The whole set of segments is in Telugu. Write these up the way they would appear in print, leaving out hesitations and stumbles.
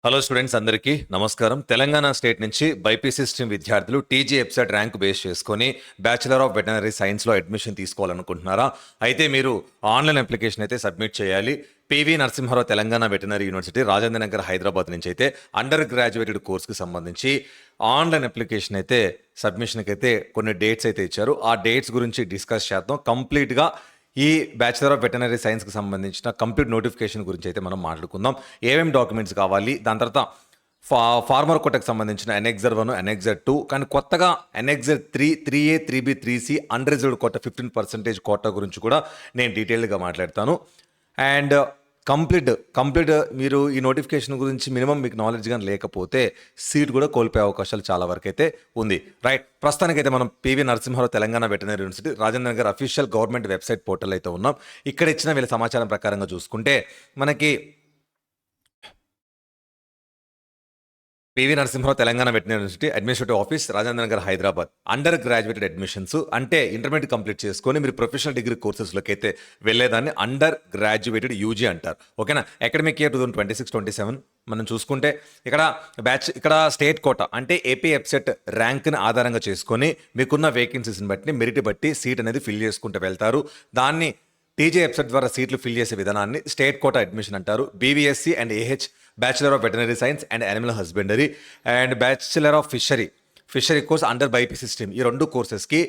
హలో స్టూడెంట్స్ అందరికీ నమస్కారం. తెలంగాణ స్టేట్ నుంచి బైపీసీ స్ట్రీమ్ విద్యార్థులు టీజీ ఎబ్సెట్ ర్యాంక్ బేస్ చేసుకొని బ్యాచిలర్ ఆఫ్ వెటనరీ సైన్స్లో అడ్మిషన్ తీసుకోవాలనుకుంటున్నారా? అయితే మీరు ఆన్లైన్ అప్లికేషన్ అయితే సబ్మిట్ చేయాలి. PV Narasimha Rao Telangana veterinary university Rajendra Nagar Hyderabad నుంచి అయితే అండర్ గ్రాడ్యుయేటెడ్ కోర్స్కి సంబంధించి ఆన్లైన్ అప్లికేషన్ అయితే సబ్మిషన్కి అయితే కొన్ని డేట్స్ అయితే ఇచ్చారు. ఆ డేట్స్ గురించి డిస్కస్ చేద్దాం. కంప్లీట్గా ఈ బ్యాచిలర్ ఆఫ్ వెటనరీ సైన్స్కి సంబంధించిన కంప్లీట్ నోటిఫికేషన్ గురించి అయితే మనం మాట్లాడుకుందాం. ఏమేమి డాక్యుమెంట్స్ కావాలి, దాని తర్వాత ఫార్మర్ కోటకు సంబంధించిన ఎన్ఎక్జర్ 1, ఎన్ఎక్జర్ 2, కానీ కొత్తగా annexure 3, 3A, 3B, 3C unreserved కోట 15% కోట గురించి కూడా నేను డీటెయిల్గా మాట్లాడతాను. అండ్ కంప్లీట్ మీరు ఈ నోటిఫికేషన్ గురించి మినిమం మీకు నాలెడ్జ్ కానీ లేకపోతే సీట్ కూడా కోల్పోయే అవకాశాలు చాలా వరకు అయితే ఉంది. రైట్, ప్రస్తుతానికైతే మనం PV Narasimha Rao Telangana veterinary university Rajendra Nagar official government website portal అయితే ఉన్నాం. ఇక్కడ ఇచ్చిన వీళ్ళ సమాచారం ప్రకారంగా చూసుకుంటే మనకి PV Narasimha Rao Telangana veterinary university administrative office Rajendra Nagar Hyderabad under graduated admissions అంటే ఇంటర్మీడియట్ కంప్లీట్ చేసుకొని మీరు ప్రొఫెషనల్ డిగ్రీ కోర్సెస్లోకి అయితే వెళ్ళేదాన్ని అండర్ గ్రాడ్యుయేటెడ్ యూజీ అంటారు. ఓకేనా? అకాడమిక్ ఇయర్ 2026-27 మనం చూసుకుంటే ఇక్కడ స్టేట్ కోట అంటే ఏపీ ఎబ్సెట్ ర్యాంక్ని ఆధారంగా చేసుకొని మీకున్న వేకెన్సీస్ని బట్టి మెరిట్ బట్టి సీట్ అనేది ఫిల్ చేసుకుంటూ వెళ్తారు. దాన్ని టీజీ ఎబ్సెట్ ద్వారా సీట్లు ఫిల్ చేసే విధానాన్ని స్టేట్ కోటా అడ్మిషన్ అంటారు. BVSc and AH bachelor of veterinary science and animal husbandry and bachelor of fishery course under BiPC stream, ఈ 2 కోర్సెస్కి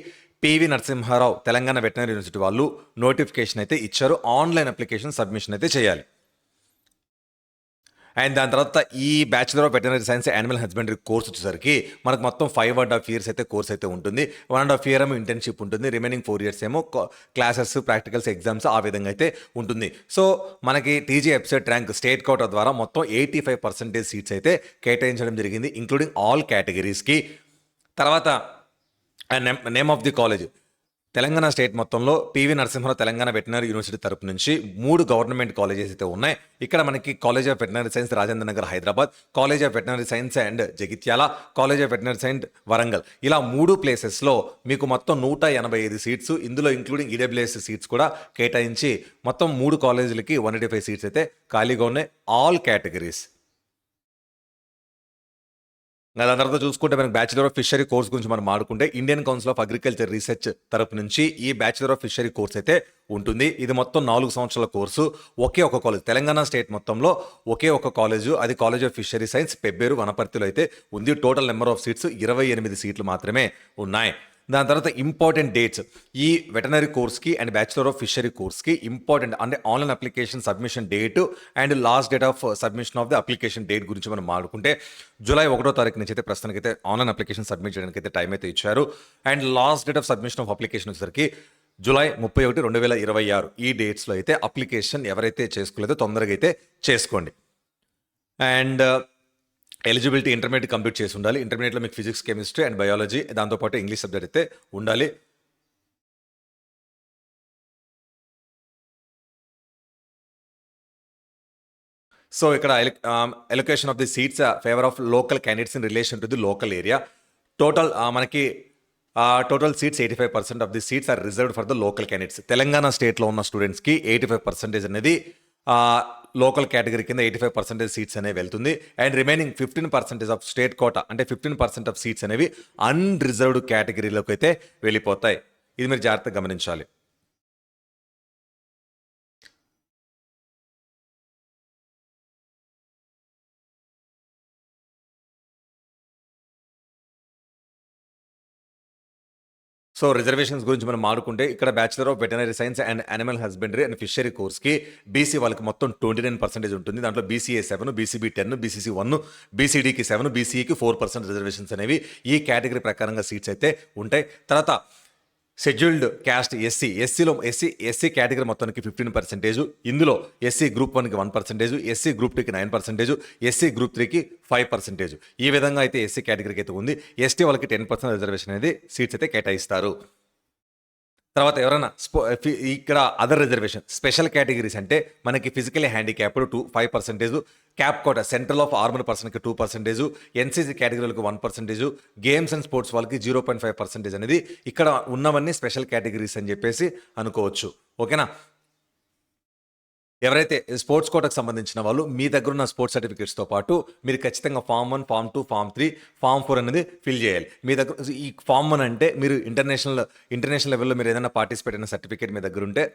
PV Narasimha Rao Telangana veterinary university వాళ్ళు నోటిఫికేషన్ అయితే ఇచ్చారు. ఆన్లైన్ అప్లికేషన్ సబ్మిషన్ అయితే చేయాలి. అండ్ దాని తర్వాత ఈ bachelor of veterinary science animal husbandry course వచ్చేసరికి మనకు మొత్తం 5.5 years అయితే కోర్స్ అయితే ఉంటుంది. 1.5 year ఏమో ఇంటర్న్షిప్ ఉంటుంది. రిమైనింగ్ 4 years ఏమో క్లాసెస్, ప్రాక్టికల్స్, ఎగ్జామ్స్ ఆ విధంగా అయితే ఉంటుంది. సో మనకి TG EAPCET rank state quota ద్వారా మొత్తం 85% సీట్స్ అయితే కేటాయించడం జరిగింది, ఇంక్లూడింగ్ ఆల్ కేటగిరీస్కి. తర్వాత name of the college Telangana state మొత్తంలో PV Narasimha Rao Telangana veterinary university తరపు నుంచి 3 గవర్నమెంట్ కాలేజెస్ అయితే ఉన్నాయి. ఇక్కడ మనకి college of veterinary science Rajendra Nagar Hyderabad, college of veterinary science and Jagtial, college of veterinary science Warangal, ఇలా 3 ప్లేసెస్లో మీకు మొత్తం 185 సీట్స్, ఇందులో ఇంక్లూడింగ్ ఈడబ్ల్యూఎస్ సీట్స్ కూడా కేటాయించి మొత్తం 3 కాలేజీలకి 185 సీట్స్ అయితే ఖాళీగా ఉన్నాయి, ఆల్ కేటగిరీస్. దాని తర్వాత చూసుకుంటే మనకి బ్యాచిలర్ ఆఫ్ ఫిషరీ కోర్స్ గురించి మనం మాట్లాడుకుంటే Indian council of agriculture research తరపు నుంచి ఈ బ్యాచిలర్ ఆఫ్ ఫిషరీ కోర్స్ అయితే ఉంటుంది. ఇది మొత్తం 4 సంవత్సరాల కోర్సు. ఒకే ఒక కాలేజ్ తెలంగాణ స్టేట్ మొత్తంలో ఒకే ఒక కాలేజు, అది college of fishery science Pebbair వనపర్తిలో అయితే ఉంది. టోటల్ నెంబర్ ఆఫ్ సీట్స్ 28 సీట్లు మాత్రమే ఉన్నాయి. దాని తర్వాత ఇంపార్టెంట్ డేట్స్ ఈ వెటనరీ కోర్స్కి అండ్ బ్యాచిలర్ ఆఫ్ ఫిషరీ కోర్స్కి ఇంపార్టెంట్ అంటే online application submission date and last date of submission of the application date గురించి మనం మాట్లాడుకుంటే జూలై 1వ తారీఖు నుంచి అయితే ప్రస్తుతానికి అయితే ఆన్లైన్ అప్లికేషన్ సబ్మిట్ చేయడానికి అయితే టైం అయితే ఇచ్చారు. And last date of submission of application వచ్చేసరికి జూలై 31, 2026 ఈ డేట్స్లో అయితే అప్లికేషన్ ఎవరైతే చేసుకోలేదో తొందరగా అయితే చేసుకోండి. అండ్ ఎలిజిబిలిటీ ఇంటర్మీడియట్ కంప్లీట్ చేసి ఉండాలి. ఇంటర్మీడియట్లో మీకు ఫిజిక్స్, కెమిస్ట్రీ అండ్ బయాలజీ, దాంతోపాటు ఇంగ్లీష్ సబ్జెక్ట్ అయితే ఉండాలి. సో ఇక్కడ allocation of the seats favour of local candidates in relation to the local area. Total seats 85% of the seats are reserved for the local candidates. Telangana స్టేట్లో ఉన్న స్టూడెంట్స్కి 85% అనేది లోకల్ కేటగిరీ కింద 85% సీట్స్ అనేవి వెళ్తుంది. And remaining 15% of state quota అంటే 15% ఆఫ్ సీట్స్ అనేవి అన్రిజర్వ్డ్ కేటగిరీలోకి అయితే వెళ్ళిపోతాయి. ఇది మీరు జాగ్రత్తగా గమనించాలి. సో రిజర్వేషన్స్ గురించి మనం మాట్లాడుకుంటే ఇక్కడ bachelor of veterinary science and animal husbandry and fishery కోర్స్కి బీసీ వాళ్ళకి మొత్తం 29% ఉంటుంది. దాంట్లో బీసీఏ 7, బీసీబీ 10, బీసీసీ 1, బీసీడీకి 7, బీసీఈకి 4% రిజర్వేషన్స్ అనేవి ఈ కేటగిరీ ప్రకారంగా సీట్స్ అయితే ఉంటాయి. తర్వాత షెడ్యూల్డ్ క్యాస్ట్ ఎస్సీ కేటగిరీ మొత్తానికి 15%, ఇందులో ఎస్సీ గ్రూప్ 1కి 1%, ఎస్సీ గ్రూప్ 2కి 9%, ఎస్సీ గ్రూప్ 3కి 5%. ఈ విధంగా అయితే ఎస్సీ కేటగిరీకి అయితే ఉంది. ఎస్టీ వాళ్ళకి 10% రిజర్వేషన్ అనేది సీట్స్ అయితే కేటాయిస్తారు. తర్వాత ఎవరైనా ఇక్కడ అదర్ రిజర్వేషన్ స్పెషల్ కేటగిరీస్ అంటే మనకి physically handicapped 5%, CAP quota central of armour పర్సన్కి 2%, ఎన్సీసీ కేటగిరీలకు 1%, గేమ్స్ అండ్ స్పోర్ట్స్ వాళ్ళకి 0.5% అనేది ఇక్కడ ఉన్నవన్నీ స్పెషల్ కేటగిరీస్ అని చెప్పేసి అనుకోవచ్చు. ఓకేనా? ఎవరైతే స్పోర్ట్స్ కోటాకు సంబంధించిన వాళ్ళు మీ దగ్గర ఉన్న స్పోర్ట్స్ సర్టిఫికేట్స్తో పాటు మీరు ఖచ్చితంగా ఫామ్ 1, ఫామ్ 2, ఫామ్ 3, ఫామ్ 4 అనేది ఫిల్ చేయాలి. మీ దగ్గర ఈ ఫామ్ 1 అంటే మీరు ఇంటర్నేషనల్ లెవెల్లో మీరు ఏదైనా పార్టిసిపేట్ అయిన సర్టిఫికేట్ మీ దగ్గర ఉంటే,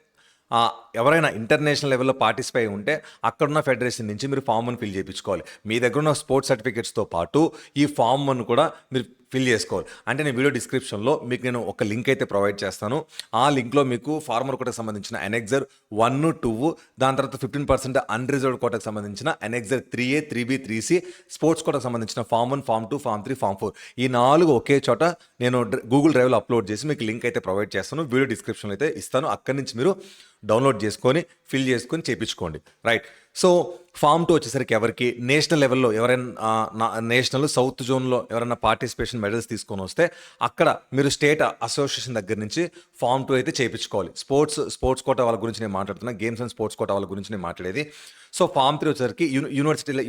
ఎవరైనా ఇంటర్నేషనల్ లెవెల్లో పార్టిసిపేట్ అయి ఉంటే అక్కడున్న ఫెడరేషన్ నుంచి మీరు ఫామ్ 1 ఫిల్ చేయించుకోవాలి. మీ దగ్గర ఉన్న స్పోర్ట్స్ సర్టిఫికేట్స్తో పాటు ఈ ఫామ్ 1 కూడా మీరు ఫిల్ చేసుకోవాలి. అంటే నేను వీడియో డిస్క్రిప్షన్లో మీకు నేను ఒక లింక్ అయితే ప్రొవైడ్ చేస్తాను. ఆ లింక్లో మీకు ఫార్మర్ కోటాకు సంబంధించిన ఎనెక్సర్ 1, 2, దాని తర్వాత 15% అన్రిజర్వ్డ్ కోటాకు సంబంధించిన annexure 3A, 3B, 3C, sports కోటాకు సంబంధించిన ఫామ్ 1, ఫామ్ 2, ఫామ్ 3, ఫామ్ 4 ఈ 4 ఒకే చోట నేను గూగుల్ డ్రైవ్లో అప్లోడ్ చేసి మీకు లింక్ అయితే ప్రొవైడ్ చేస్తాను. వీడియో డిస్క్రిప్షన్లో అయితే ఇస్తాను. అక్కడి నుంచి మీరు డౌన్లోడ్ చేసుకొని ఫిల్ చేసుకొని చేయించుకోండి. రైట్. సో ఫామ్ 2 వచ్చేసరికి ఎవరికి నేషనల్ లెవెల్లో ఎవరైనా నేషనల్ సౌత్ జోన్లో ఎవరైనా పార్టిసిపేషన్ మెడల్స్ తీసుకొని వస్తే అక్కడ మీరు స్టేట్ అసోసియేషన్ దగ్గర నుంచి ఫామ్ 2 అయితే చేయించుకోవాలి. స్పోర్ట్స్ కోటా వాళ్ళ గురించి నేను మాట్లాడుతున్నా, గేమ్స్ అండ్ స్పోర్ట్స్ కోటా వాళ్ళ గురించి నేను మాట్లాడేది. సో ఫామ్ 3 వచ్చేసరికి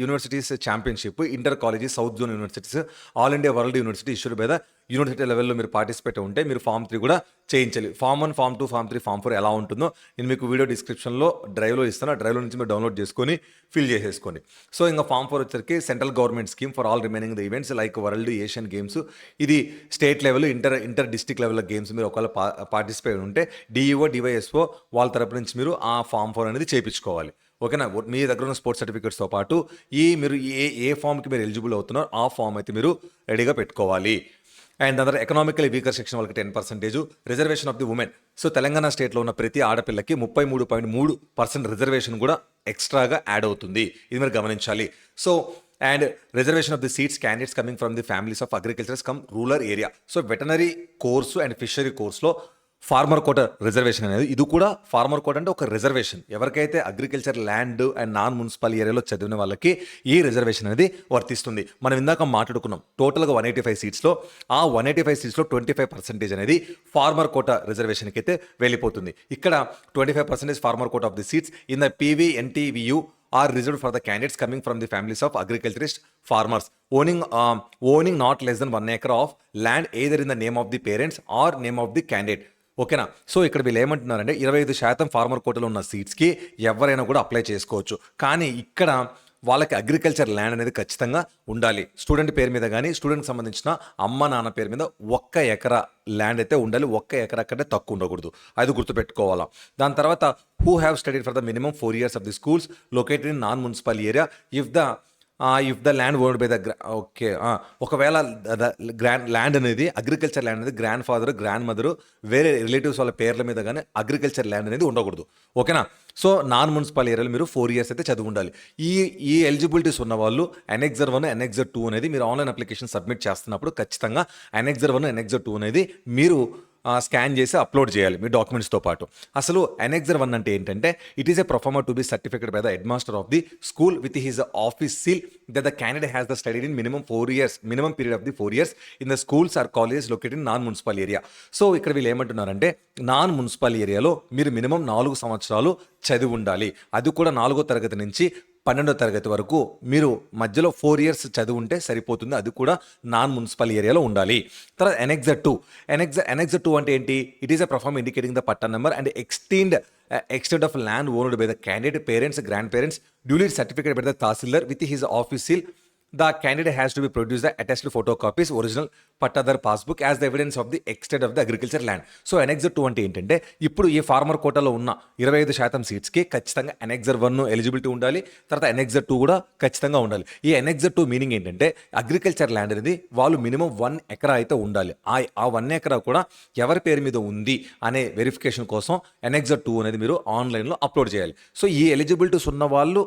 universities championship, inter college, south zone universities, all India world university issued by the university లెవెల్లో మీరు పార్టిసిపేట్ ఉంటే మీరు ఫామ్ 3 కూడా చేయించాలి. ఫామ్ 1, ఫామ్ 2, ఫామ్ 3, ఫామ్ 4 ఎలా ఉంటుందో నేను మీకు వీడియో డిస్క్రిప్షన్లో డ్రైవ్లో ఇస్తాను. ఆ డ్రైవ్లో నుంచి మీరు డౌన్లోడ్ చేసుకొని ఫిల్ చేసేసుకోండి. సో ఇంకా ఫామ్ 4 వచ్చేసరికి central government scheme for all remaining the events like world, Asian games. ఇది స్టేట్ లెవెల్, ఇంటర్ డిస్ట్రిక్ట్ లెవెల్లో గేమ్స్ మీరు ఒకవేళ పార్టిసిపేట్ ఉంటే డిఈఓ, డివైఎస్ఓ వాళ్ళ తరపు నుంచి మీరు ఆ ఫామ్ 4 అనేది చేయించుకోవాలి. ఓకేనా. మీ దగ్గర ఉన్న స్పోర్ట్స్ సర్టిఫికేట్స్తో పాటు మీరు ఏ ఫామ్కి మీరు ఎలిజిబుల్ అవుతున్నారో ఆ ఫామ్ అయితే మీరు రెడీగా పెట్టుకోవాలి. అండ్ దాని ఎకనామికలీ వీకర్ సెక్షన్ వాళ్ళకి 10% reservation of the women. So Telangana స్టేట్లో ఉన్న ప్రతి ఆడపిల్లకి 33.3% రిజర్వేషన్ కూడా ఎక్స్ట్రాగా యాడ్ అవుతుంది. ఇది మీరు గమనించాలి. So and reservation of the seats candidates coming from the families of agricultures come rural area. So veterinary course and fishery కోర్సులో ఫార్మర్ కోటా రిజర్వేషన్ అనేది, ఇది కూడా ఫార్మర్ కోటా అంటే ఒక రిజర్వేషన్. ఎవరికైతే agriculture land and non municipal ఏరియాలో చదివిన వాళ్ళకి ఈ రిజర్వేషన్ అనేది వర్తిస్తుంది. మనం ఇందాక మాట్లాడుకున్నాం టోటల్గా 185 సీట్స్లో ఆ 185 సీట్స్లో 25% అనేది ఫార్మర్ కోటా రిజర్వేషన్కి అయితే వెళ్ళిపోతుంది. ఇక్కడ 25% farmer quota of the seats in the PV NTVU are reserved for the candidates coming from the families of agriculturist farmers owning not less than 1 acre of land either in the name of the parents or name of the candidate. ఓకేనా. సో ఇక్కడ వీళ్ళు ఏమంటున్నారంటే 25% ఫార్మర్ కోటాలో ఉన్న సీట్స్కి ఎవరైనా కూడా అప్లై చేసుకోవచ్చు. కానీ ఇక్కడ వాళ్ళకి అగ్రికల్చర్ ల్యాండ్ అనేది ఖచ్చితంగా ఉండాలి. స్టూడెంట్ పేరు మీద కానీ స్టూడెంట్కి సంబంధించిన అమ్మ నాన్న పేరు మీద 1 ఎకరా ల్యాండ్ అయితే ఉండాలి. 1 ఎకరా కంటే తక్కువ ఉండకూడదు. అది గుర్తుపెట్టుకోవాలా. దాని తర్వాత who have studied for the minimum 4 years of the schools located in non-municipal area if the land owned by the ఒకవేళ ల్యాండ్ అనేది అగ్రికల్చర్ ల్యాండ్ అనేది గ్రాండ్ ఫాదర్, గ్రాండ్ మదర్, వేరే రిలేటివ్స్ వాళ్ళ పేర్ల మీద కానీ అగ్రికల్చర్ ల్యాండ్ అనేది ఉండకూడదు. ఓకేనా. సో నాన్ మున్సిపల్ ఏరియాలో మీరు 4 years అయితే చదివి ఉండాలి. ఈ ఎలిజిబిలిటీస్ ఉన్న వాళ్ళు ఎనెక్సర్ 1, ఎనెక్సర్ 2 అనేది మీరు ఆన్లైన్ అప్లికేషన్ సబ్మిట్ చేస్తున్నప్పుడు ఖచ్చితంగా ఎనెక్సర్ 1, ఎనెక్సర్ 2 అనేది మీరు స్కాన్ చేసి అప్లోడ్ చేయాలి మీ డాక్యుమెంట్స్తో పాటు. అసలు ఎనెక్సర్ 1 అంటే ఏంటంటే it is a proforma to be certificate by the head master of the school with his office seal that the candidate has the studied in minimum period of the 4 years in the schools or colleges located in non municipal area. So ఇక్కడ వీళ్ళు ఏమంటున్నారంటే నాన్ మున్సిపల్ ఏరియాలో మీరు మినిమం 4 సంవత్సరాలు చదివి ఉండాలి. అది కూడా 4వ తరగతి నుంచి 12వ తరగతి వరకు మీరు మధ్యలో 4 years చదివి ఉంటే సరిపోతుంది. అది కూడా నాన్ మున్సిపల్ ఏరియాలో ఉండాలి. తర్వాత ఎనెక్సర్ 2 అంటే ఏంటి? It is a perform indicating the patta number and extent of land owned by the candidate parents, grandparents, duly certificated by the tahsildar with his office seal. The candidate has to be produced the attested photocopies, original pattadar passbook as the evidence of the extent of the agriculture land. So annexure 2 అంటే ఏంటంటే ఇప్పుడు ఈ ఫార్మర్ కోటాలో ఉన్న 25% సీట్స్కి ఖచ్చితంగా ఎనెక్సర్ 1 ఎలిజిబిలిటీ ఉండాలి. తర్వాత ఎనెక్సర్ 2 కూడా ఖచ్చితంగా ఉండాలి. ఈ ఎనెక్సర్ 2 మీనింగ్ ఏంటంటే అగ్రికల్చర్ ల్యాండ్ అనేది వాళ్ళు మినిమం 1 ఎకరా అయితే ఉండాలి. ఆ 1 ఎకరా కూడా ఎవరి పేరు మీద ఉంది అనే వెరిఫికేషన్ కోసం ఎనెక్సర్ 2 అనేది మీరు ఆన్లైన్లో అప్లోడ్ చేయాలి. సో ఈ ఎలిజిబిలిటీస్ ఉన్న వాళ్ళు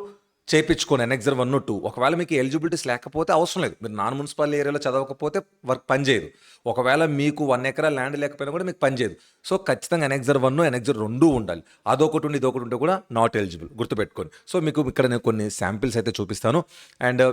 చేయించుకోండి ఎనెక్సర్ 1, 2. ఒకవేళ మీకు ఎలిజిబిలిటీస్ లేకపోతే అవసరం లేదు. మీరు నాన్ మున్సిపల్ ఏరియాలో చదవకపోతే వర్క్ పనిచేయదు. ఒకవేళ మీకు 1 ఎకరా ల్యాండ్ లేకపోయినా కూడా మీకు పనిచేయదు. సో ఖచ్చితంగా ఎనెక్సర్ 1, ఎనెక్సర్ 2 ఉండాలి. అదొకటి ఉండి ఇదొకటి ఉంటే కూడా నాట్ ఎలిజిబుల్. గుర్తుపెట్టుకోండి. సో మీకు ఇక్కడ నేను కొన్ని శాంపిల్స్ అయితే చూపిస్తాను. అండ్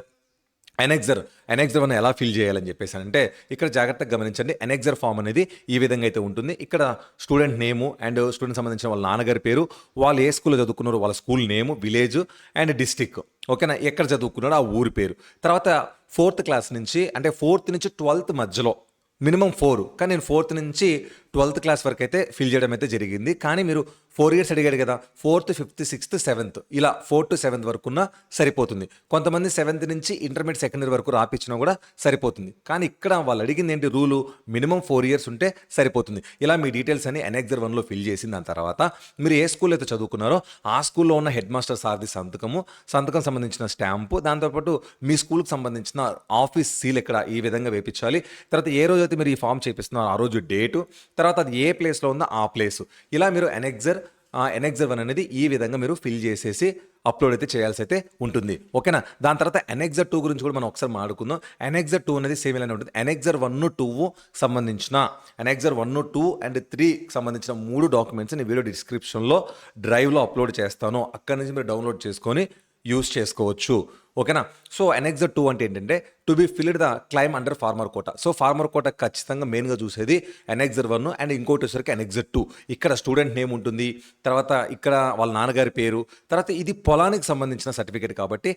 ఎనెక్సర్ 1 ఎలా ఫిల్ చేయాలని చెప్పేసి అంటే ఇక్కడ జాగ్రత్తగా గమనించండి. ఎనెక్సర్ ఫామ్ అనేది ఈ విధంగా అయితే ఉంటుంది. ఇక్కడ స్టూడెంట్ నేము అండ్ స్టూడెంట్ సంబంధించిన వాళ్ళ నాన్నగారి పేరు, వాళ్ళు ఏ స్కూల్లో చదువుకున్నారో వాళ్ళ school name, village and district. ఓకేనా. ఎక్కడ చదువుకున్నారో ఆ ఊరి పేరు. తర్వాత 4th క్లాస్ నుంచి అంటే 4th నుంచి 12th మధ్యలో మినిమం 4, కానీ నేను 4th నుంచి 12th క్లాస్ వరకు అయితే ఫిల్ చేయడం అయితే జరిగింది. కానీ మీరు 4 ఇయర్స్ అడిగాడు కదా! 4th, 5th, 6th, 7th ఇలా 4 to 7th వరకున్న సరిపోతుంది. కొంతమంది 7th నుంచి ఇంటర్మీడియేట్ సెకండ్ ఇయర్ వరకు రాపిచ్చినా కూడా సరిపోతుంది. కానీ ఇక్కడ వాళ్ళు అడిగింది ఏంటి రూలు మినిమమ్ 4 ఇయర్స్ ఉంటే సరిపోతుంది. ఇలా మీ డీటెయిల్స్ అన్ని అనెక్సర్ 1లో ఫిల్ చేసిన దాని తర్వాత మీరు ఏ స్కూల్ అయితే చదువుకున్నారో ఆ స్కూల్లో ఉన్న హెడ్ మాస్టర్ సార్ది సంతకం సంబంధించిన స్టాంపు, దాంతోపాటు మీ స్కూల్కి సంబంధించిన ఆఫీస్ సీల్ ఇక్కడ ఈ విధంగా వేయించాలి. తర్వాత ఏ రోజైతే మీరు ఈ ఫామ్ చేపిస్తున్నారో ఆ రోజు డేటు, తర్వాత అది ఏ ప్లేస్లో ఉందో ఆ ప్లేసు, ఇలా మీరు అనెక్సర్ 1 అనేది ఈ విధంగా మీరు ఫిల్ చేసేసి అప్లోడ్ అయితే చేయాల్సి అయితే ఉంటుంది. ఓకేనా? దాని తర్వాత అనెక్సర్ 2 గురించి కూడా మనం ఒకసారి మాట్లాడుకుందాం. అనెక్సర్ 2 అనేది సేమ్ ఇలానే ఉంటుంది. అనెక్సర్ 1, 2 సంబంధించిన అనెక్సర్ 1, 2 అండ్ 3 సంబంధించిన 3 డాక్యుమెంట్స్ నేను వీడియో డిస్క్రిప్షన్లో డ్రైవ్లో అప్లోడ్ చేస్తాను. అక్కడి నుంచి మీరు డౌన్లోడ్ చేసుకొని యూస్ చేసుకోవచ్చు. ఓకేనా? సో అనెక్సర్ 2 అంటే ఏంటంటే to be filled the claim under farmer quota. So farmer quota ఖచ్చితంగా మెయిన్గా చూసేది అనెక్సర్ 1 అండ్ ఇంకోటి వచ్చేసరికి అనెక్సర్ 2. ఇక్కడ స్టూడెంట్ నేమ్ ఉంటుంది, తర్వాత ఇక్కడ వాళ్ళ నాన్నగారి పేరు, తర్వాత ఇది పొలానికి సంబంధించిన సర్టిఫికేట్ కాబట్టి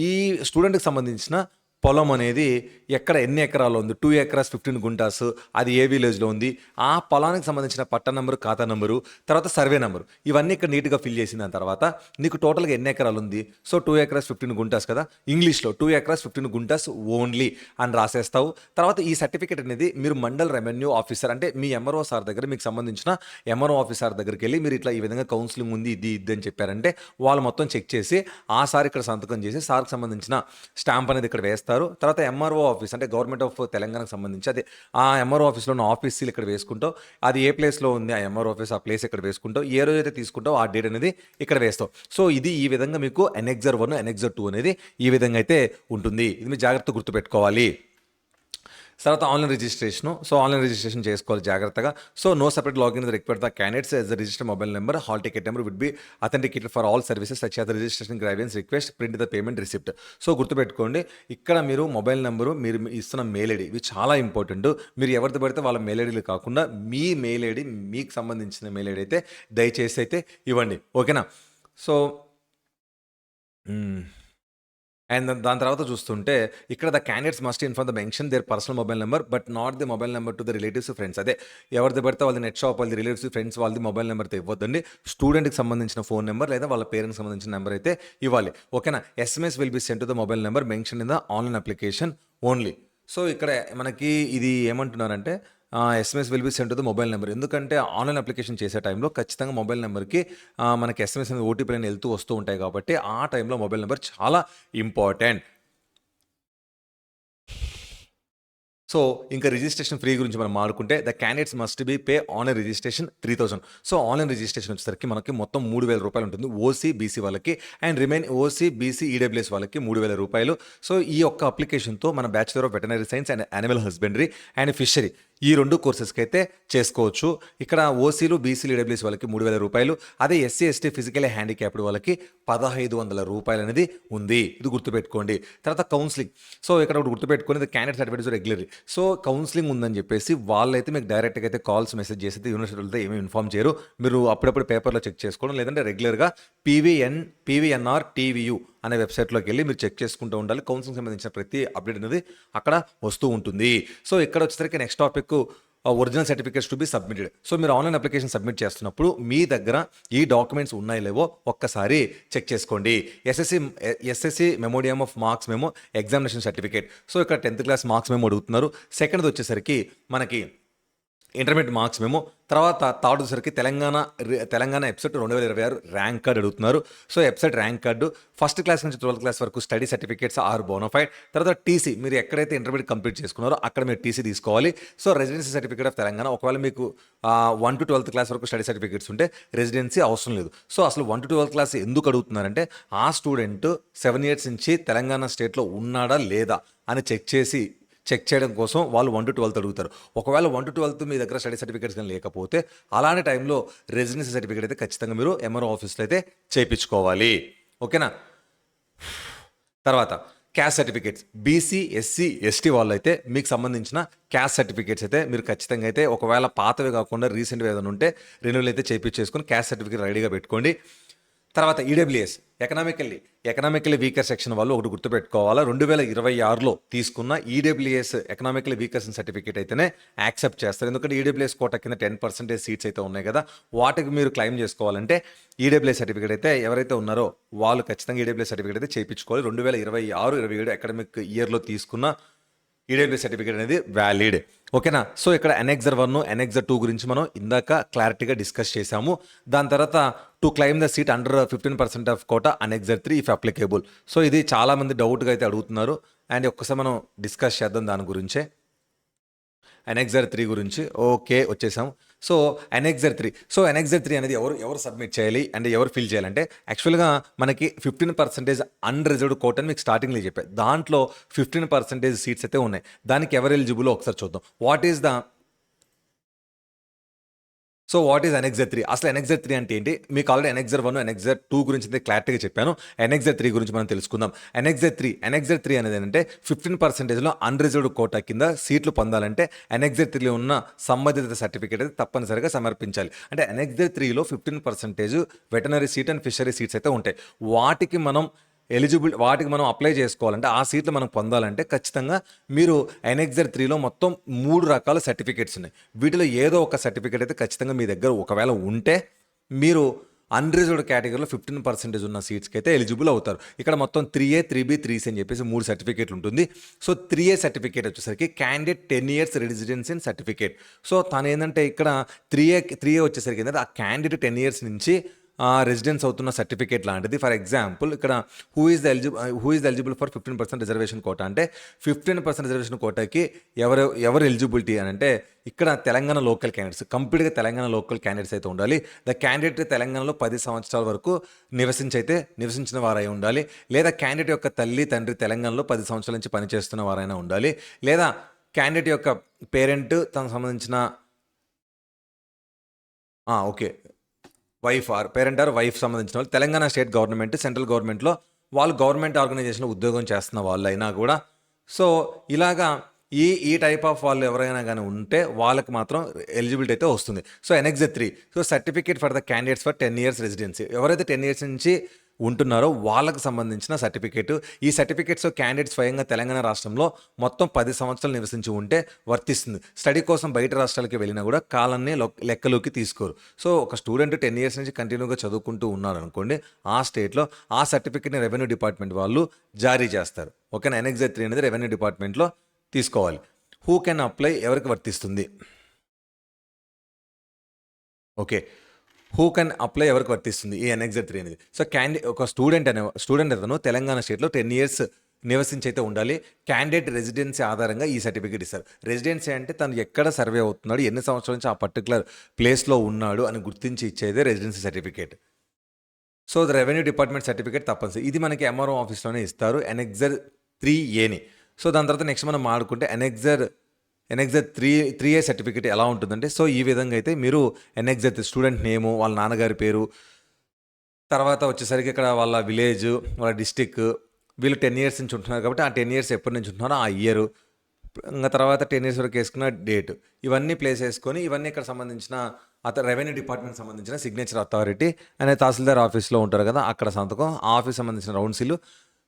ఈ స్టూడెంట్కి సంబంధించిన పొలం అనేది ఎక్కడ ఎన్ని ఎకరాలు ఉంది, 2 acres 15 గుంటాస్, అది ఏ విలేజ్లో ఉంది, ఆ పొలానికి సంబంధించిన పట్ట నెంబరు, ఖాతా నెంబరు, తర్వాత సర్వే నెంబరు, ఇవన్నీ ఇక్కడ నీట్గా ఫిల్ చేసిన తర్వాత నీకు టోటల్గా ఎన్ని ఎకరాలు ఉంది, సో 2 acres 15 గుంటాస్ కదా, ఇంగ్లీష్లో 2 acres 15 గుంటాస్ ఓన్లీ అని రాసేస్తావు. తర్వాత ఈ సర్టిఫికేట్ అనేది మీరు మండల్ రెవెన్యూ ఆఫీసర్ అంటే మీ ఎంఆర్ఓ సార్ దగ్గర, మీకు సంబంధించిన ఎంఆర్ఓ ఆఫీసర్ దగ్గరికి వెళ్ళి మీరు ఇట్లా ఈ విధంగా కౌన్సిలింగ్ ఉంది ఇది అని చెప్పారంటే వాళ్ళు మొత్తం చెక్ చేసి ఆ సార్ ఇక్కడ సంతకం చేసి సార్కి సంబంధించిన స్టాంప్ అనేది ఇక్కడ వేస్తారు. తర్వాత ఎంఆర్ఓ ఆఫీస్ అంటే గవర్నమెంట్ ఆఫ్ తెలంగాణకు సంబంధించి అది ఆ ఎంఆర్ఓ ఆఫీస్లో ఉన్న ఆఫీస్ సీల్ ఇక్కడ వేసుకుంటావు. అది ఏ ప్లేస్లో ఉంది ఆ ఎంఆర్ఓ ఆఫీస్, ఆ ప్లేస్ ఇక్కడ వేసుకుంటావు. ఏ రోజు అయితే తీసుకుంటావు ఆ డేట్ అనేది ఇక్కడ వేస్తావు. సో ఇది ఈ విధంగా మీకు అనెక్సర్ 1, అనెక్సర్ 2 అనేది ఈ విధంగా అయితే ఉంటుంది. ఇది మీరు జాగ్రత్తగా గుర్తుపెట్టుకోవాలి. తర్వాత online registration. So online registration చేసుకోవాలి జాగ్రత్తగా. So no separate login required the candidates as the registered mobile number, hall ticket number with be authenticated for all services such as the registration, grievance request, print the payment receipt. So గుర్తుపెట్టుకోండి, ఇక్కడ మీరు మొబైల్ నెంబరు, మీరు ఇస్తున్న మెయిల్ ఐడి, ఇవి చాలా ఇంపార్టెంట్. మీరు ఎవరితో పడితే వాళ్ళ మెయిల్ ఐడీలు కాకుండా మీ మెయిల్ ఐడి, మీకు సంబంధించిన మెయిల్ ఐడి అయితే దయచేసి అయితే ఇవ్వండి. ఓకేనా? సో అండ్ దాని తర్వాత చూస్తుంటే ఇక్కడ the candidates must inform the mention there personal mobile number but not the mobile number to the relatives friends. అదే ఎవరిది పడితే వాళ్ళది నెట్ షాప్ వాళ్ళది రిలేటివ్స్ ఫ్రెండ్స్ వాళ్ళది మొబైల్ నెంబర్తో ఇవ్వద్దండి. స్టూడెంట్కి సంబంధించిన ఫోన్ నెంబర్ లేదా వాళ్ళ పేరెంట్కి సంబంధించిన నెంబర్ అయితే ఇవ్వాలి. ఓకేనా? SMS will be sent to the mobile number mention in the online application only. So ఇక్కడ మనకి ఇది ఏమంటున్నారంటే SMS will be sent to the mobile number. ఎందుకంటే ఆన్లైన్ అప్లికేషన్ చేసే టైంలో ఖచ్చితంగా మొబైల్ నెంబర్కి మనకి ఎస్ఎంఎస్ అనేది ఓటీపీ అని వెళ్తూ వస్తూ ఉంటాయి కాబట్టి ఆ టైంలో మొబైల్ నెంబర్ చాలా ఇంపార్టెంట్. సో ఇంకా రిజిస్ట్రేషన్ ఫ్రీ గురించి మనం మాట్లాడుకుంటే the candidates must be pay online registration 3000. So online registration వచ్చేసరికి మనకి మొత్తం 3000 రూపాయలు ఉంటుంది ఓసీ బీసీ వాళ్ళకి, and remain OC BC EWS వాళ్ళకి 3000 రూపాయలు. సో ఈ యొక్క అప్లికేషన్తో మన bachelor of veterinary science and animal husbandry and fishery ఈ 2 కోర్సెస్కి అయితే చేసుకోవచ్చు. ఇక్కడ ఓసీలు బీసీలు ఈడబ్ల్యూఎస్ వాళ్ళకి 3000 రూపాయలు, అదే ఎస్సీ ఎస్టీ ఫిజికల్ హ్యాండిక్యాప్డ్ వాళ్ళకి 1500 రూపాయలు అనేది ఉంది. ఇది గుర్తుపెట్టుకోండి. తర్వాత కౌన్సిలింగ్. సో ఇక్కడ ఒకటి గుర్తుపెట్టుకోండి, candidate certificates regularly. So counselling ఉందని చెప్పేసి వాళ్ళైతే మీకు డైరెక్ట్గా అయితే కాల్స్ మెసేజ్ చేసి యూనివర్సిటీలతో ఏమీ ఇన్ఫార్మ్ చేయరు. మీరు అప్పుడప్పుడు పేపర్లో చెక్ చేసుకోవడం, లేదంటే రెగ్యులర్గా పీవీఎన్ఆర్ టీవీయూ అనే వెబ్సైట్లోకి వెళ్ళి మీరు చెక్ చేసుకుంటూ ఉండాలి. కౌన్సిలింగ్ సంబంధించిన ప్రతి అప్డేట్ అనేది అక్కడ వస్తూ ఉంటుంది. సో ఇక్కడ వచ్చేసరికి next topic original certificates to be submitted. So మీరు ఆన్లైన్ అప్లికేషన్ సబ్మిట్ చేస్తున్నప్పుడు మీ దగ్గర ఈ డాక్యుమెంట్స్ ఉన్నాయో లేవో ఒక్కసారి చెక్ చేసుకోండి. SSC memorandum of marks memo, examination certificate. So ఇక్కడ 10th క్లాస్ మార్క్స్ మెమో అడుగుతున్నారు. సెకండ్ వచ్చేసరికి మనకి ఇంటర్మీడియట్ మార్క్స్ మేము, తర్వాత థర్డ్ వచ్చేసరికి తెలంగాణ ఎప్సెట్ 2026 ర్యాంక్ కార్డ్ అడుగుతున్నారు. So EAPCET rank card, first class నుంచి 12th క్లాస్ వరకు స్టడీ సర్టిఫికేట్స్ ఆర్ బోనఫైడ్. తర్వాత టీసీ, మీరు ఎక్కడైతే ఇంటర్మీడియట్ కంప్లీట్ చేసుకున్నారో అక్కడ మీరు టీసీ తీసుకోవాలి. So residency certificate of Telangana, ఒకవేళ మీకు 1 to 12th క్లాస్ వరకు స్టడీ సర్టిఫికేట్స్ ఉంటే రెసిడెన్సీ అవసరం లేదు. సో అసలు 1 to 12th క్లాస్ ఎందుకు అడుగుతున్నారంటే ఆ స్టూడెంట్ 7 years నుంచి తెలంగాణ స్టేట్లో ఉన్నాడా లేదా అని చెక్ చేయడం కోసం వాళ్ళు 1 to 12th అడుగుతారు. ఒకవేళ 1 to 12th మీ దగ్గర స్టడీ సర్టిఫికేట్స్ కానీ లేకపోతే అలాంటి టైంలో రెసిడెన్సీ సర్టిఫికేట్ అయితే ఖచ్చితంగా మీరు ఎంఆర్ఓ ఆఫీస్లో అయితే చేయించుకోవాలి. ఓకేనా? తర్వాత caste certificates, BC SC ST వాళ్ళు అయితే మీకు సంబంధించిన క్యాస్ట్ సర్టిఫికేట్స్ అయితే మీరు ఖచ్చితంగా అయితే ఒకవేళ పాతవి కాకుండా రీసెంట్గా ఏదైనా ఉంటే రెన్యూవల్ అయితే చేయించేసుకొని క్యాస్ట్ సర్టిఫికేట్ రెడీగా పెట్టుకోండి. తర్వాత ఈడబ్ల్యూఎస్ ఎకనామికల్లీ వీకర్ సెక్షన్ వాళ్ళు ఒకటి గుర్తుపెట్టుకోవాలా, 2026లో తీసుకున్న ఈడబ్ల్యూఎస్ ఎకనామికల్లీ వీకర్ సర్టిఫికేట్ అయితేనే యాక్సెప్ట్ చేస్తారు. ఎందుకంటే ఈడబ్ల్యూఎస్ కోట కింద 10% సీట్స్ అయితే ఉన్నాయి కదా, వాటికి మీరు క్లెయిమ్ చేసుకోవాలంటే ఈడబ్ల్యూఎస్ సర్టిఫికేట్ అయితే ఎవరైతే ఉన్నారో వాళ్ళు ఖచ్చితంగా ఈడబ్ల్యూఎస్ సర్టిఫికేట్ అయితే చేయించుకోవాలి. 2026-27 అకాడమిక్ ఇయర్లో తీసుకున్న ఈడబ్ల్యూఎస్ సర్టిఫికేట్ అనేది వ్యాలిడ్. ఓకేనా. సో ఇక్కడ ఎన్ఎక్సర్ 1 ఎన్ఎక్సర్ 2 గురించి మనం ఇందాక క్లారిటీగా డిస్కస్ చేసాము. దాని తర్వాత to claim the seat under 15% of quota annexure 3 if applicable. So ఇది చాలామంది డౌట్గా అయితే అడుగుతున్నారు, అండ్ ఒక్కసారి మనం డిస్కస్ చేద్దాం దాని గురించే. ఎన్ఎక్సర్ 3 గురించి ఓకే వచ్చేసాం. సో ఎన్ఎక్సర్ 3 అనేది ఎవరు సబ్మిట్ చేయాలి అండ్ ఎవరు ఫిల్ చేయాలంటే, యాక్చువల్గా మనకి 15% అన్రిజర్వ్డ్ కోట అని మీకు స్టార్టింగ్లో చెప్పాను. దాంట్లో 15% సీట్స్ అయితే ఉన్నాయి. దానికి ఎవరు ఎలిజిబుల్ ఒకసారి చూద్దాం. What is annexure 3? అసలు ఎన్ఎక్సర్ 3 అంటే ఏంటి? మీకు ఆల్రెడీ ఎన్ఎక్సర్ 1 ఎన్ఎక్సర్ 2 గురించి అయితే క్లారిటీగా చెప్పాను. ఎన్ఎక్సర్ 3 గురించి మనం తెలుసుకుందాం. ఎన్ఎక్సర్ 3 అనేది ఏంటంటే 15%లో అన్రిజర్వ్డ్ కోటా కింద సీట్లు పొందాలంటే ఎన్ఎక్సర్ 3లో ఉన్న సంబంధిత సర్టిఫికేట్ అయితే తప్పనిసరిగా సమర్పించాలి. అంటే ఎన్ఎక్సర్ 3లో 15% veterinary seat and fishery seats అయితే ఉంటాయి. వాటికి మనం అప్లై చేసుకోవాలంటే, ఆ సీట్లు మనం పొందాలంటే ఖచ్చితంగా మీరు ఎన్ఎక్సర్ 3లో మొత్తం 3 రకాల సర్టిఫికేట్స్ ఉన్నాయి. వీటిలో ఏదో ఒక సర్టిఫికేట్ అయితే ఖచ్చితంగా మీ దగ్గర ఒకవేళ ఉంటే మీరు అన్రిజర్వ్డ్ కేటగిరీలో 15% ఉన్న సీట్స్కి అయితే ఎలిజిబుల్ అవుతారు. ఇక్కడ మొత్తం 3A 3B 3C అని చెప్పేసి 3 సర్టిఫికేట్లు ఉంటుంది. సో 3A సర్టిఫికేట్ వచ్చేసరికి candidate 10 years residence in certificate. So తను ఏంటంటే ఇక్కడ 3A వచ్చేసరికి ఏంటంటే ఆ క్యాండిడేట్ 10 years నుంచి రెసిడెన్స్ అవుతున్న సర్టిఫికేట్ లాంటిది. ఫర్ ఎగ్జాంపుల్ ఇక్కడ who is the eligible for 15% reservation quota అంటే 15% రిజర్వేషన్ కోటాకి ఎవరు ఎలిజిబిలిటీ అని అంటే, ఇక్కడ తెలంగాణ లోకల్ క్యాండిడేట్స్, కంప్లీట్గా తెలంగాణ లోకల్ క్యాండిడేట్స్ అయితే ఉండాలి. ద క్యాండిడేట్ తెలంగాణలో 10 సంవత్సరాల వరకు నివసించిన వారై ఉండాలి, లేదా క్యాండిడేట్ యొక్క తల్లి తండ్రి తెలంగాణలో 10 సంవత్సరాల నుంచి పనిచేస్తున్న వారైనా ఉండాలి, లేదా క్యాండిడేట్ యొక్క పేరెంట్ తనకు సంబంధించిన పేరెంట్ ఆర్ వైఫ్ సంబంధించిన వాళ్ళు తెలంగాణ స్టేట్ గవర్నమెంట్, సెంట్రల్ గవర్నమెంట్లో వాళ్ళు గవర్నమెంట్ ఆర్గనైజేషన్లో ఉద్యోగం చేస్తున్న వాళ్ళు అయినా కూడా. సో ఇలాగా ఈ టైప్ ఆఫ్ వాళ్ళు ఎవరైనా కానీ ఉంటే వాళ్ళకి మాత్రం ఎలిజిబిలిటీ అయితే వస్తుంది. So annexure 3 certificate for the candidates for 10 years residency, ఎవరైతే 10 years నుంచి ఉంటున్నారో వాళ్ళకు సంబంధించిన సర్టిఫికేట్. ఈ సర్టిఫికేట్స్ క్యాండిడేట్ స్వయంగా తెలంగాణ రాష్ట్రంలో మొత్తం 10 సంవత్సరాలు నివసించి ఉంటే వర్తిస్తుంది. స్టడీ కోసం బయట రాష్ట్రాలకి వెళ్ళినా కూడా కాలాన్ని లెక్కలోకి తీసుకోరు. సో ఒక స్టూడెంట్ 10 years నుంచి కంటిన్యూగా చదువుకుంటూ ఉన్నారనుకోండి, ఆ స్టేట్లో ఆ సర్టిఫికేట్ని రెవెన్యూ డిపార్ట్మెంట్ వాళ్ళు జారీ చేస్తారు. ఓకేనా. ఎన్ఎక్సర్ 3 అనేది రెవెన్యూ డిపార్ట్మెంట్లో తీసుకోవాలి. హూ కెన్ అప్లై, ఎవరికి వర్తిస్తుంది? హూ కెన్ అప్లై ఎవరికి వర్తిస్తుంది ఈ ఎన్ఎక్సర్ 3 అనేది? సో ఒక స్టూడెంట్ అతను తెలంగాణ స్టేట్లో 10 years నివసించి అయితే ఉండాలి. క్యాండిడేట్ రెసిడెన్సీ ఆధారంగా ఈ సర్టిఫికేట్ ఇస్తారు. రెసిడెన్సీ అంటే తను ఎక్కడ సర్వే అవుతున్నాడు, ఎన్ని సంవత్సరాల నుంచి ఆ పర్టికులర్ ప్లేస్లో ఉన్నాడు అని గుర్తించి ఇచ్చేదే residency certificate. So revenue department certificate తప్పనిసరి. ఇది మనకి ఎంఆర్ఓ ఆఫీస్లోనే ఇస్తారు ఎన్ఎక్సర్ 3Aని. సో దాని తర్వాత నెక్స్ట్ మనం మాట్లాడుకుంటే ఎన్ఎక్సర్ 3A సర్టిఫికేట్ ఎలా ఉంటుందంటే, సో ఈ విధంగా అయితే మీరు ఎన్ఎక్సర్ స్టూడెంట్ నేము, వాళ్ళ నాన్నగారి పేరు, తర్వాత వచ్చేసరికి ఇక్కడ వాళ్ళ విలేజ్, వాళ్ళ డిస్టిక్, వీళ్ళు 10 years నుంచి ఉంటున్నారు కాబట్టి ఆ 10 years ఎప్పటి నుంచి ఉంటున్నారో ఆ ఇయర్, ఇంకా తర్వాత 10 years వరకు వేసుకున్న డేట్, ఇవన్నీ ప్లేస్ వేసుకొని ఇవన్నీ ఇక్కడ సంబంధించిన రెవెన్యూ డిపార్ట్మెంట్ సంబంధించిన సిగ్నేచర్ అథారిటీ అనే తహసీల్దార్ ఆఫీస్లో ఉంటారు కదా, అక్కడ సంతకం, ఆ ఆఫీస్ సంబంధించిన రౌండ్ సీలు.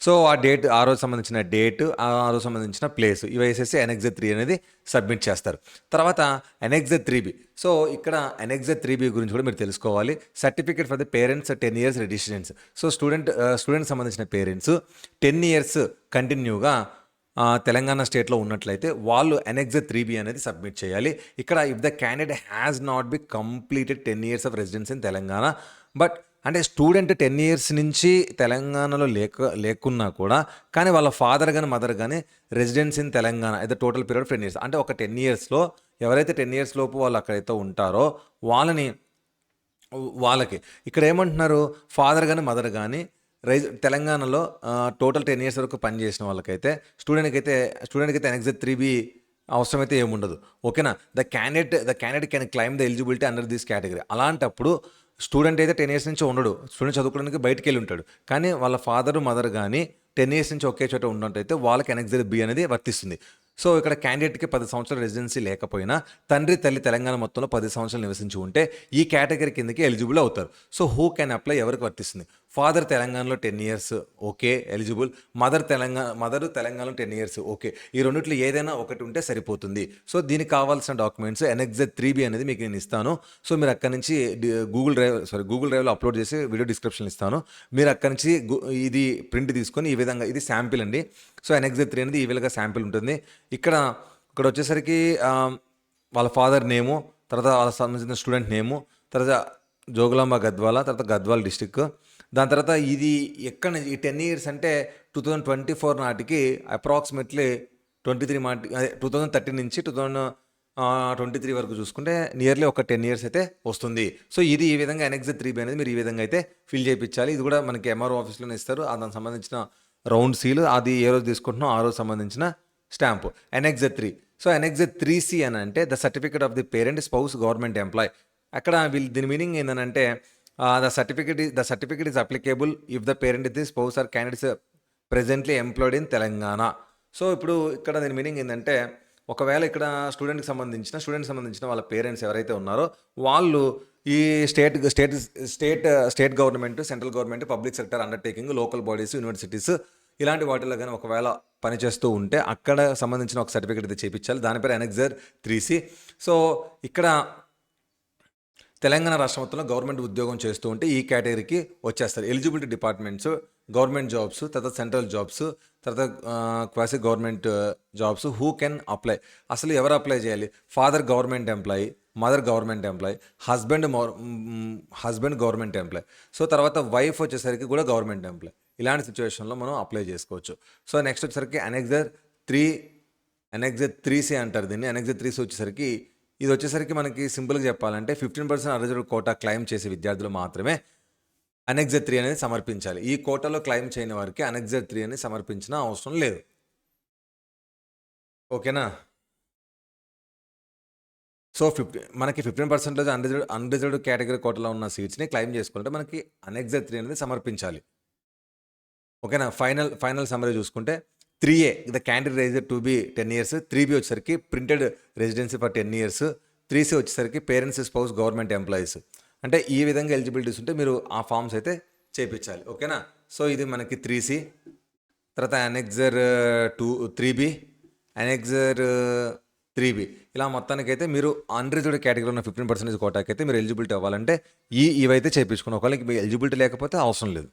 సో ఆ డేట్, ఆ రోజు సంబంధించిన డేట్, ఆ రోజు సంబంధించిన ప్లేస్, ఇవి వేసేసి ఎన్ఎక్సర్ 3 అనేది సబ్మిట్ చేస్తారు. తర్వాత ఎన్ఎక్సర్ 3B. సో ఇక్కడ ఎన్ఎక్సర్ 3B గురించి కూడా మీరు తెలుసుకోవాలి. Certificate for the parents 10 years residence. So student సంబంధించిన పేరెంట్స్ 10 years కంటిన్యూగా తెలంగాణ స్టేట్లో ఉన్నట్లయితే వాళ్ళు ఎన్ఎక్సర్ 3B అనేది సబ్మిట్ చేయాలి. ఇక్కడ if the candidate has not be completed 10 years of residence in Telangana, but అంటే స్టూడెంట్ 10 years నుంచి తెలంగాణలో లేకున్నా కూడా కానీ వాళ్ళ ఫాదర్ కానీ మదర్ కానీ రెసిడెన్స్ ఇన్ తెలంగాణ అయితే టోటల్ పీరియడ్ 10 years, అంటే ఒక 10 yearsలో ఎవరైతే 10 years లోపు వాళ్ళు అక్కడైతే ఉంటారో వాళ్ళకి ఇక్కడ ఏమంటున్నారు, ఫాదర్ కానీ మదర్ కానీ తెలంగాణలో టోటల్ 10 years వరకు పనిచేసిన వాళ్ళకైతే స్టూడెంట్కి అయితే ఎన్ఎక్సర్ 3B అవసరమైతే ఏముండదు. ఓకేనా. The candidate can claim the eligibility under this category. అలాంటప్పుడు స్టూడెంట్ అయితే 10 years నుంచి ఉండడు, స్టూడెంట్ చదువుకోవడానికి బయటికి వెళ్ళి ఉంటాడు, కానీ వాళ్ళ ఫాదర్ మదర్ కానీ 10 years నుంచి ఒకే చోట ఉన్నట్టయితే వాళ్ళకి ఎన్ఎక్సర్ B అనేది వర్తిస్తుంది. సో ఇక్కడ క్యాండిడేట్కి 10 సంవత్సరాల రెసిడెన్సీ లేకపోయినా తండ్రి తల్లి తెలంగాణ మొత్తంలో 10 సంవత్సరాలు నివసించి ఉంటే ఈ కేటగిరీ కిందకి ఎలిజిబుల్ అవుతారు. సో హూ కెన్ అప్లై ఎవరికి వర్తిస్తుంది? ఫాదర్ తెలంగాణలో 10 ఇయర్స్ ఓకే ఎలిజిబుల్, మదర్ తెలంగాణలో 10 ఇయర్స్ ఓకే. ఈ రెండిట్లో ఏదైనా ఒకటి ఉంటే సరిపోతుంది. సో దీనికి కావాల్సిన డాక్యుమెంట్స్ ఎన్ఎక్జెడ్ 3B అనేది మీకు నేను ఇస్తాను. సో మీరు అక్కడి నుంచి గూగుల్ డ్రైవ్లో అప్లోడ్ చేసి వీడియో డిస్క్రిప్షన్ ఇస్తాను. మీరు అక్కడి నుంచి ఇది ప్రింట్ తీసుకొని ఈ విధంగా, ఇది శాంపిల్ అండి. సో ఎన్ఎక్జెడ్ 3 అనేది ఈ విధంగా శాంపిల్ ఉంటుంది. ఇక్కడ వచ్చేసరికి వాళ్ళ ఫాదర్ నేము, తర్వాత వాళ్ళ సంబంధించిన స్టూడెంట్ నేము, తర్వాత జోగులాంబ గద్వాల, తర్వాత గద్వాల్ డిస్టిక్. దాని తర్వాత ఇది ఎక్కడ ఈ 10 ఇయర్స్ అంటే 2024 నాటికి అప్రాక్సిమేట్లీ 2013 నుంచి 2023 వరకు చూసుకుంటే నియర్లీ ఒక 10 ఇయర్స్ అయితే వస్తుంది. సో ఇది ఈ విధంగా ఎన్ఎక్జెడ్ 3B అనేది మీరు ఈ విధంగా అయితే ఫిల్ చేయించాలి. ఇది కూడా మనకి ఎంఆర్ఓ ఆఫీస్లోనే ఇస్తారు. దానికి సంబంధించిన రౌండ్ సీల్, అది ఏ రోజు తీసుకుంటున్నాం ఆ రోజు సంబంధించిన స్టాంపు. ఎన్ఎక్జెడ్ 3. సో ఎన్ఎక్జెడ్ 3C అని అంటే the certificate of the parent spouse government employee. అక్కడ దీని మీనింగ్ ఏంటంటే the certificate is applicable if the parent is the spouse are candidates presently employed in Telangana. So ఇప్పుడు ఇక్కడ దీని మీనింగ్ ఏంటంటే ఒకవేళ ఇక్కడ స్టూడెంట్కి సంబంధించిన వాళ్ళ పేరెంట్స్ ఎవరైతే ఉన్నారో వాళ్ళు ఈ state government, central government, public sector undertaking, local bodies, universities ఇలాంటి వాటిలో కానీ ఒకవేళ పనిచేస్తూ ఉంటే అక్కడ సంబంధించిన ఒక సర్టిఫికేట్ అయితే చేయించాలి. దాని పేరు ఎన్ఎక్జెడ్ 3C. సో ఇక్కడ తెలంగాణ రాష్ట్ర మొత్తంలో గవర్నమెంట్ ఉద్యోగం చేస్తూ ఉంటే ఈ కేటగిరీకి వచ్చేస్తారు. ఎలిజిబిలిటీ డిపార్ట్మెంట్స్ గవర్నమెంట్ జాబ్స్, తర్వాత సెంట్రల్ జాబ్స్, తర్వాత quasi government jobs. Who can apply? అసలు ఎవరు అప్లై చేయాలి? Father government employee, mother government employee, husband government employee. So తర్వాత వైఫ్ వచ్చేసరికి కూడా గవర్నమెంట్ ఎంప్లాయీ. ఇలాంటి సిచ్యువేషన్లో మనం అప్లై చేసుకోవచ్చు. సో నెక్స్ట్ వచ్చేసరికి ఎన్ఎక్జెడ్ 3C అంటారు దీన్ని. ఎన్ఎక్జెడ్ 3C వచ్చేసరికి ఇది వచ్చేసరికి మనకి సింపుల్గా చెప్పాలంటే 15% అన్రిజర్వ్డ్ కోటా క్లెయిమ్ చేసే విద్యార్థులు మాత్రమే ఎన్ఎక్జెడ్ 3 అనేది సమర్పించాలి. ఈ కోటాలో క్లెయిమ్ చేయని వారికి ఎన్ఎక్జెడ్ 3 అనేది సమర్పించిన అవసరం లేదు. ఓకేనా? సో మనకి 15% అన్రిజర్వ్డ్ కేటగిరీ కోటాలో ఉన్న సీట్స్ని క్లెయిమ్ చేసుకుంటే మనకి ఎన్ఎక్జెడ్ 3 అనేది సమర్పించాలి. ఓకేనా? ఫైనల్ సమ్మరీ చూసుకుంటే 3A the candidate resident to be 10 years, 3B వచ్చేసరికి printed residency for 10 years, 3C వచ్చేసరికి పేరెంట్స్ స్పౌస్ గవర్నమెంట్ ఎంప్లాయీస్. అంటే ఈ విధంగా ఎలిజిబిలిటీస్ ఉంటే మీరు ఆ ఫామ్స్ అయితే చేయించాలి. ఓకేనా? సో ఇది మనకి 3C. తర్వాత ఎన్ఎక్జెడ్ 3B, ఎన్ఎక్జెడ్ 3B. ఇలా మొత్తానికైతే మీరు అన్రిజర్వ్డ్ కేటగిరీ ఉన్న 15% కోటాకి అయితే మీరు ఎలిజిబిలిటీ అవ్వాలంటే ఇవైతే చేయించుకున్నాం. ఒకవేళ మీకు ఎలిజిబిలిటీ లేకపోతే అవసరం లేదు.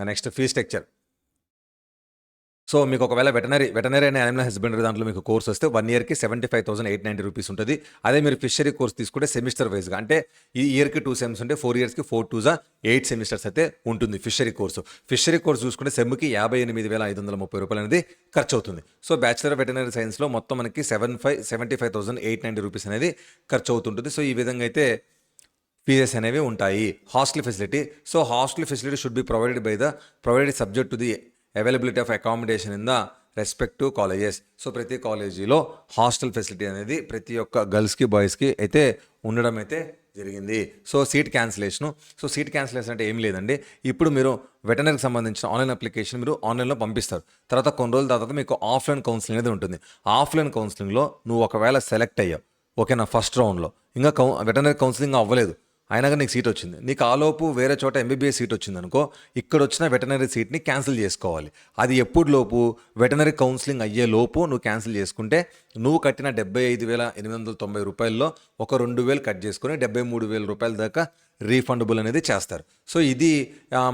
Next fee structure. సో మీకు ఒకవేళ వెటనరీ అండ్ యానిమల్ హస్బెండరీ దాంట్లో మీకు కోర్స్ వస్తే 1 ఇయర్కి 75,890 రూపీస్ ఉంటుంది. అదే మీరు ఫిషరీ కోర్స్ తీసుకుంటే సెమిస్టర్ వైజ్గా, అంటే ఈ ఇయర్కి 2 సెమ్స్ ఉంటే 4 ఇయర్స్కి 4 2 8 సెమిస్టర్స్ అయితే ఉంటుంది ఫిషరీ కోర్సు. ఫిషరీ కోర్స్ చూసుకుంటే సెమ్కి 58,530 రూపాయలు అనేది ఖర్చు అవుతుంది. సో బ్యాచిలర్ వెటనరీ సైన్స్లో మొత్తం మనకి 75,890 రూపీస్ అనేది ఖర్చు అవుతుంటుంది. సో ఈ విధంగా అయితే ఫీజెస్ అనేవి ఉంటాయి. Hostel facility. So hostel facility should be provided subject to the availability of accommodation in the respective colleges. So ప్రతి కాలేజీలో హాస్టల్ ఫెసిలిటీ అనేది ప్రతి ఒక్క గర్ల్స్కి బాయ్స్కి అయితే ఉండడం అయితే జరిగింది. So seat cancellation. అంటే ఏం లేదండి, ఇప్పుడు మీరు వెటనరీకి సంబంధించిన ఆన్లైన్ అప్లికేషన్ మీరు ఆన్లైన్లో పంపిస్తారు. తర్వాత కొన్ని రోజుల తర్వాత మీకు ఆఫ్లైన్ కౌన్సిలింగ్ అనేది ఉంటుంది. ఆఫ్లైన్ కౌన్సిలింగ్లో నువ్వు ఒకవేళ సెలెక్ట్ అయ్యావు, ఓకేనా, ఫస్ట్ రౌండ్లో ఇంకా వెటనరీ కౌన్సిలింగ్ అవ్వలేదు, అయినా కానీ నీకు సీట్ వచ్చింది, నీకు ఆలోపు వేరే చోట ఎంబీబీఎస్ సీట్ వచ్చింది అనుకో, ఇక్కడ వచ్చిన వెటనరీ సీట్ని క్యాన్సిల్ చేసుకోవాలి. అది ఎప్పుడు లోపు? వెటనరీ కౌన్సిలింగ్ అయ్యే లోపు నువ్వు క్యాన్సిల్ చేసుకుంటే నువ్వు కట్టిన 75,890 రూపాయల్లో ఒక 2,000 కట్ చేసుకొని 73,000 రూపాయల దాకా రీఫండబుల్ అనేది చేస్తారు. సో ఇది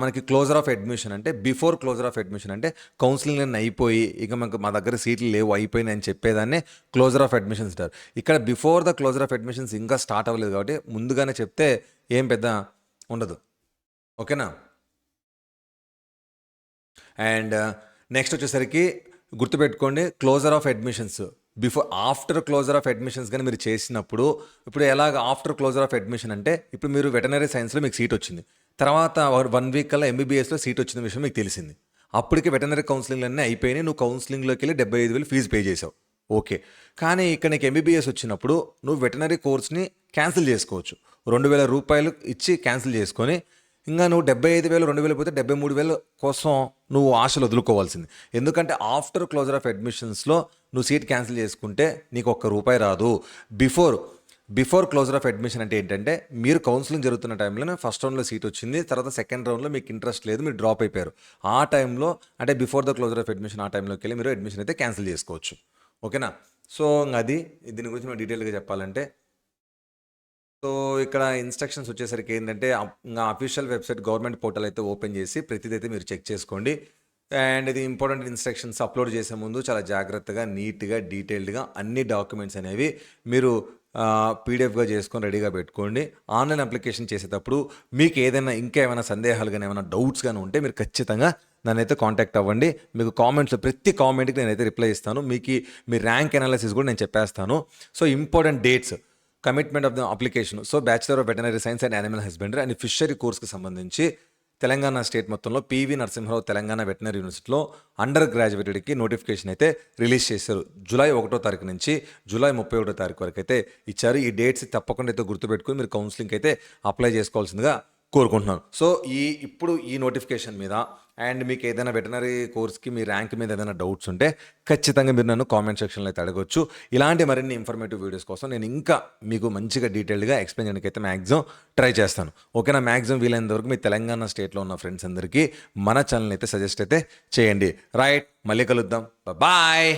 మనకి క్లోజర్ ఆఫ్ అడ్మిషన్. అంటే బిఫోర్ క్లోజర్ ఆఫ్ అడ్మిషన్ అంటే కౌన్సిలింగ్ అన్నీ అయిపోయి ఇక మా దగ్గర సీట్లు లేవు అయిపోయినాయి అని చెప్పేదాన్ని క్లోజర్ ఆఫ్ అడ్మిషన్స్ అంటారు. ఇక్కడ before the closure of admissions ఇంకా స్టార్ట్ అవ్వలేదు కాబట్టి ముందుగానే చెప్తే ఏం పెద్ద ఉండదు. ఓకేనా? అండ్ నెక్స్ట్ వచ్చేసరికి గుర్తుపెట్టుకోండి, closure of admissions after closure of admissions కానీ మీరు చేసినప్పుడు, ఇప్పుడు ఎలాగ ఆఫ్టర్ క్లోజర్ ఆఫ్ అడ్మిషన్ అంటే ఇప్పుడు మీరు వెటనరీ సైన్స్లో మీకు సీట్ వచ్చింది, తర్వాత 1 వీక్ కల్లా ఎంబీబీఎస్లో సీట్ వచ్చిన విషయం మీకు తెలిసింది, అప్పటికి వెటనరీ కౌన్సిలింగ్ అన్నీ అయిపోయినాయి, నువ్వు కౌన్సిలింగ్లోకి వెళ్ళి 75,000 ఫీజు పే చేసావు. ఓకే. కానీ ఇక్కడ నీకు ఎంబీబీఎస్ వచ్చినప్పుడు నువ్వు వెటర్నరీ కోర్స్‌ని క్యాన్సిల్ జేసుకోవచ్చు. రూ. 2000 ఇచ్చి క్యాన్సిల్ జేసుకొని, ఇంగా నువ్వు 75,000, 2,000 పోతే 73,000 కోసం నువ్వు ఆశలు వదులుకోవాల్సింది. ఎందుకంటే ఆఫ్టర్ క్లోజర్ ఆఫ్ అడ్మిషన్స్‌లో నువ్వు సీట్ క్యాన్సిల్ చేసుకుంటే నీకు ఒక్క రూపాయి రాదు. బిఫోర్ క్లోజర్ ఆఫ్ అడ్మిషన్ అంటే ఏంటంటే, మీరు కౌన్సిలింగ్ జరుగుతున్న టైంలోనే ఫస్ట్ రౌండ్‌లో సీట్ వచ్చింది. తర్వాత సెకండ్ రౌండ్‌లో మీకు ఇంట్రెస్ట్ లేదు. మీరు డ్రాప్ అయిపోయారు. ఆ టైంలో అంటే before the closure of admission ఆ టైంలోకెళ్ళి మీరు అడ్మిషన్ అయితే క్యాన్సిల్ చేసుకోవచ్చు. ఓకేనా? సో, ఇంగది. దీని గురించి మనం డీటెయిల్‌గా చెప్పాలంటే, సో, ఇక్కడ ఇన్‌స్ట్రక్షన్స్ వచ్చేసరికి ఏందంటే, ఇంగ అఫీషియల్ వెబ్‌సైట్ గవర్నమెంట్ పోర్టల్ అయితే ఓపెన్ చేసి ప్రతిదైతే మీరు చెక్ చేసుకోండి. అండ్ ఇది ఇంపార్టెంట్ ఇన్‌స్ట్రక్షన్స్ అప్‌లోడ్ చేసే ముందు చాలా జాగ్రత్తగా, నీట్‌గా, డీటెయిల్డ్‌గా అన్ని డాక్యుమెంట్స్ అనేవి మీరు పీడిఎఫ్‌గా చేసుకొని రెడీగా పెట్టుకోండి. ఆన్‌లైన్ అప్లికేషన్ చేసేటప్పుడు మీకు ఏదైనా ఇంకా ఏమైనా సందేహాలు గాని, ఏమైనా డౌట్స్ గాని ఉంటే మీరు ఖచ్చితంగా నన్నైతే కాంటాక్ట్ అవ్వండి. మీకు కామెంట్స్‌లో ప్రతి కామెంట్‌కి నేనైతే రిప్లై ఇస్తాను. మీ ర్యాంక్ అనాలిసిస్ కూడా నేను చెప్పేస్తాను. So, important dates, commitment of the application. So, bachelor of veterinary science and animal husbandry and fishery కోర్స్‌కి సంబంధించి తెలంగాణ స్టేట్ మొత్తంలో పివి నరసింహారావు తెలంగాణ వెటర్నరీ యూనివర్సిటీలో అండర్ గ్రాడ్యుయేటెడ్‌కి నోటిఫికేషన్ అయితే రిలీజ్ చేశారు. జూలై 1 తారీఖు నుంచి జూలై 31 తారీఖు వరకు అయితే ఇచ్చారు. ఈ డేట్స్ తప్పకుండా అయితే గుర్తుపెట్టుకొని మీరు కౌన్సిలింగ్‌కి అయితే అప్లై చేసుకోవాల్సిందిగా కోరుకుంటున్నాను. సో, ఇప్పుడు ఈ నోటిఫికేషన్ మీద అండ్ మీకు ఏదైనా వెటర్నరీ కోర్స్‌కి మీ ర్యాంక్ మీద ఏదైనా డౌట్స్ ఉంటే ఖచ్చితంగా మీరు నన్ను కామెంట్ సెక్షన్‌లో అయితే అడగొచ్చు. ఇలాంటి మరిన్ని ఇన్ఫర్మేటివ్ వీడియోస్ కోసం నేను ఇంకా మీకు మంచిగా డీటెయిల్డ్‌గా ఎక్స్‌ప్లెయిన్ చేయడానికైతే మాక్సిమం ట్రై చేస్తాను. ఓకేనా? మాక్సిమం వీలైనంత వరకు మీ తెలంగాణ స్టేట్‌లో ఉన్న ఫ్రెండ్స్ అందరికీ మన ఛానెల్‌ని అయితే సజెస్ట్ అయితే చేయండి. రైట్, మళ్ళీ కలుద్దాం. బాయ్.